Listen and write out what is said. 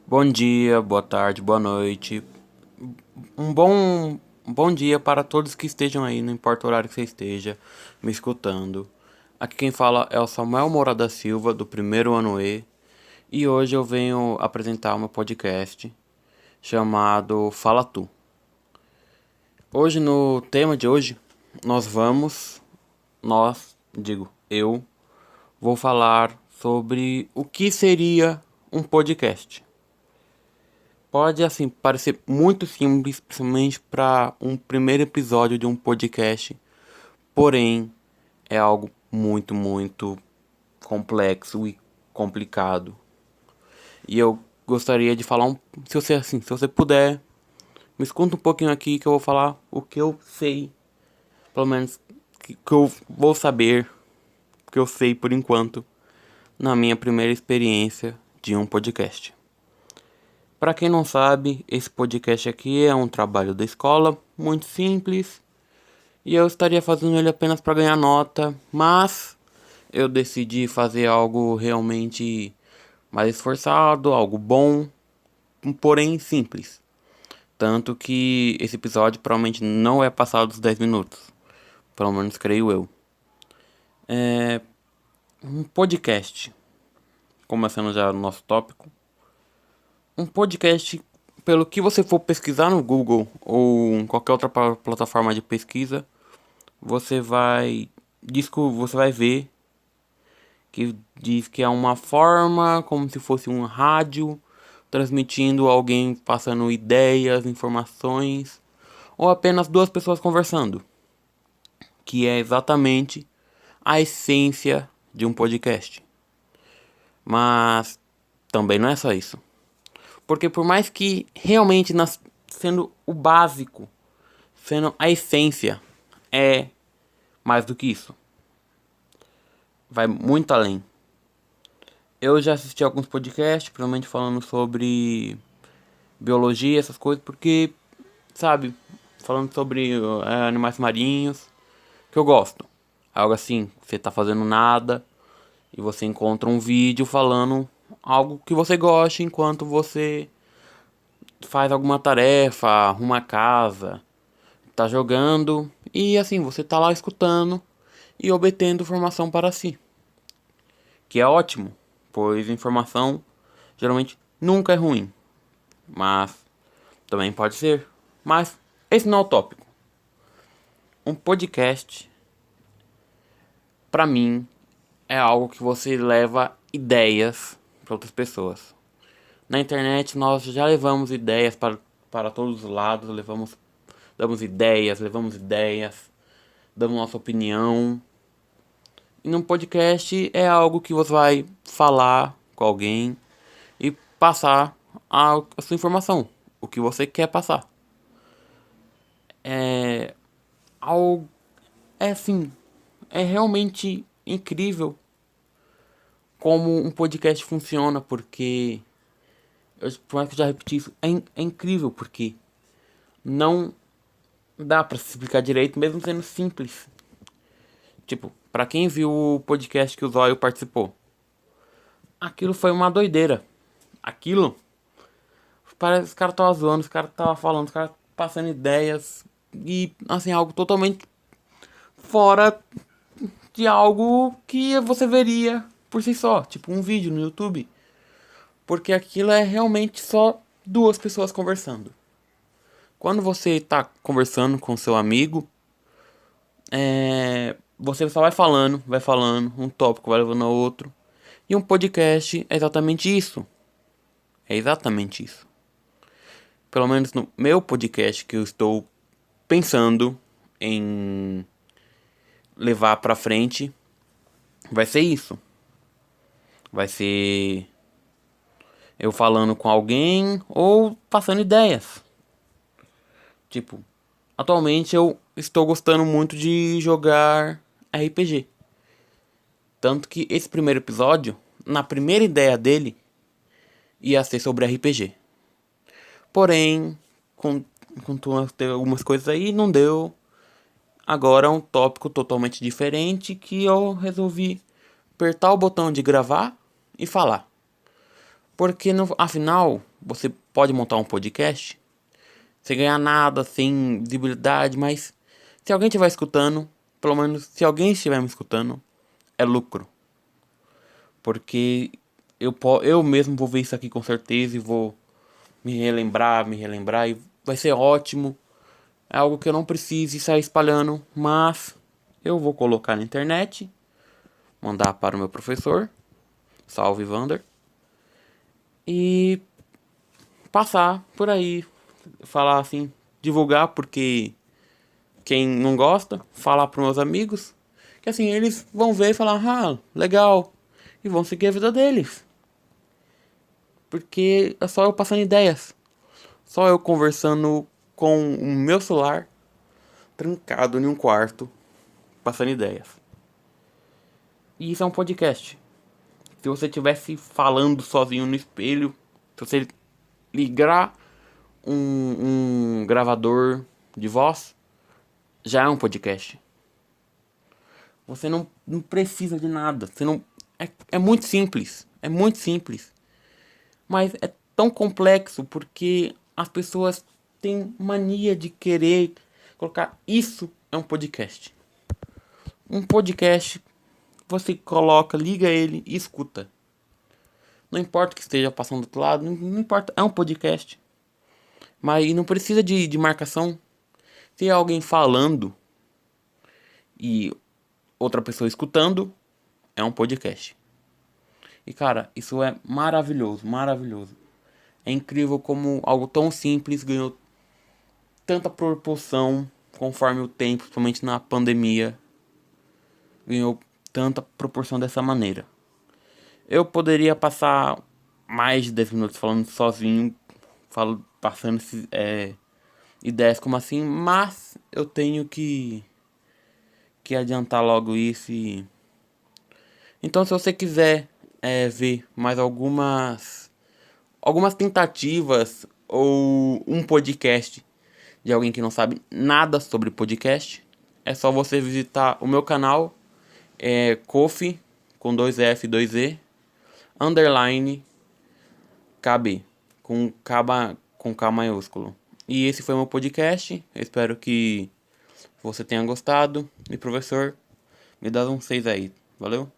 Bom dia, boa tarde, boa noite. Um bom dia para todos que estejam aí, não importa o horário que você esteja me escutando. Aqui quem fala é o Samuel Moura da Silva, do primeiro ano e hoje eu venho apresentar o meu podcast chamado Fala Tu. Hoje, no tema de hoje, nós vamos, eu, vou falar sobre o que seria um podcast. Pode, assim, parecer muito simples, principalmente para um primeiro episódio de um podcast, porém é algo muito, muito complexo e complicado. E eu gostaria de falar se você puder, me escuta um pouquinho aqui que eu vou falar o que eu sei, pelo menos que eu vou saber, que eu sei por enquanto, na minha primeira experiência de um podcast. Para quem não sabe, esse podcast aqui é um trabalho da escola, muito simples, e eu estaria fazendo ele apenas para ganhar nota, mas eu decidi fazer algo realmente mais esforçado, algo bom, porém simples. Tanto que esse episódio provavelmente não é passado dos 10 minutos, pelo menos creio eu. É um podcast, começando já no nosso tópico. Um podcast, pelo que você for pesquisar no Google ou em qualquer outra plataforma de pesquisa, você vai ver que diz que é uma forma como se fosse um rádio transmitindo alguém passando ideias, informações ou apenas duas pessoas conversando, que é exatamente a essência de um podcast. Mas também não é só isso. Porque por mais que realmente sendo o básico, sendo a essência, é mais do que isso. Vai muito além. Eu já assisti alguns podcasts, provavelmente falando sobre biologia, essas coisas, porque, sabe, falando sobre animais marinhos, que eu gosto. Algo assim, você tá fazendo nada e você encontra um vídeo falando algo que você gosta enquanto você faz alguma tarefa, arruma a casa, tá jogando e assim, você tá lá escutando e obtendo informação para si. Que é ótimo, pois informação geralmente nunca é ruim, mas também pode ser. Mas esse não é o tópico. Um podcast, pra mim, é algo que você leva ideias para outras pessoas. Na internet nós já levamos ideias para todos os lados, levamos ideias, damos nossa opinião. E num podcast é algo que você vai falar com alguém e passar a sua informação, o que você quer passar. É algo, é assim, é realmente incrível como um podcast funciona, porque por mais que eu já repeti isso, é incrível porque não dá pra se explicar direito, mesmo sendo simples. Tipo, pra quem viu o podcast que o Zóio participou, aquilo foi uma doideira. Aquilo, parece que os caras estavam zoando, os caras estavam falando, os caras passando ideias e, assim, algo totalmente fora de algo que você veria por si só, tipo um vídeo no YouTube. Porque aquilo é realmente só duas pessoas conversando. Quando você está conversando com seu amigo, você só vai falando, um tópico vai levando ao outro. E um podcast é exatamente isso. É exatamente isso. Pelo menos no meu podcast que eu estou pensando em levar pra frente, vai ser isso. Vai ser eu falando com alguém ou passando ideias. Tipo, atualmente eu estou gostando muito de jogar RPG. Tanto que esse primeiro episódio, na primeira ideia dele, ia ser sobre RPG. Porém, teve algumas coisas aí, não deu. Agora é um tópico totalmente diferente que eu resolvi apertar o botão de gravar e falar. Porque afinal, você pode montar um podcast sem ganhar nada, sem visibilidade, mas se alguém estiver escutando, pelo menos se alguém estiver me escutando, é lucro. Porque eu mesmo vou ver isso aqui com certeza e vou me relembrar e vai ser ótimo. É algo que eu não preciso sair espalhando, mas eu vou colocar na internet, mandar para o meu professor, salve Vander, e passar por aí, falar assim, divulgar porque quem não gosta, falar para meus amigos, que assim eles vão ver e falar, ah, legal, e vão seguir a vida deles. Porque é só eu passando ideias, só eu conversando com o meu celular trancado em um quarto, passando ideias. E isso é um podcast. Se você estivesse falando sozinho no espelho, se você ligar um gravador de voz, já é um podcast. Você não precisa de nada. Você não, é muito simples. É muito simples. Mas é tão complexo porque as pessoas têm mania de querer colocar isso é um podcast. Um podcast, você coloca, liga ele e escuta. Não importa o que esteja passando do outro lado, não importa, é um podcast. Mas não precisa de marcação. Se é alguém falando e outra pessoa escutando, é um podcast. E cara, isso é maravilhoso, maravilhoso. É incrível como algo tão simples ganhou tanta proporção conforme o tempo, principalmente na pandemia, ganhou tanta proporção dessa maneira. Eu poderia passar mais de 10 minutos falando sozinho, passando ideias como assim, mas eu tenho que adiantar logo isso e... Então se você quiser ver mais algumas tentativas ou um podcast de alguém que não sabe nada sobre podcast, é só você visitar o meu canal, Kofi, com 2F e 2E, underline KB, com K maiúsculo. E esse foi o meu podcast, eu espero que você tenha gostado. E professor, me dá um 6 aí, valeu?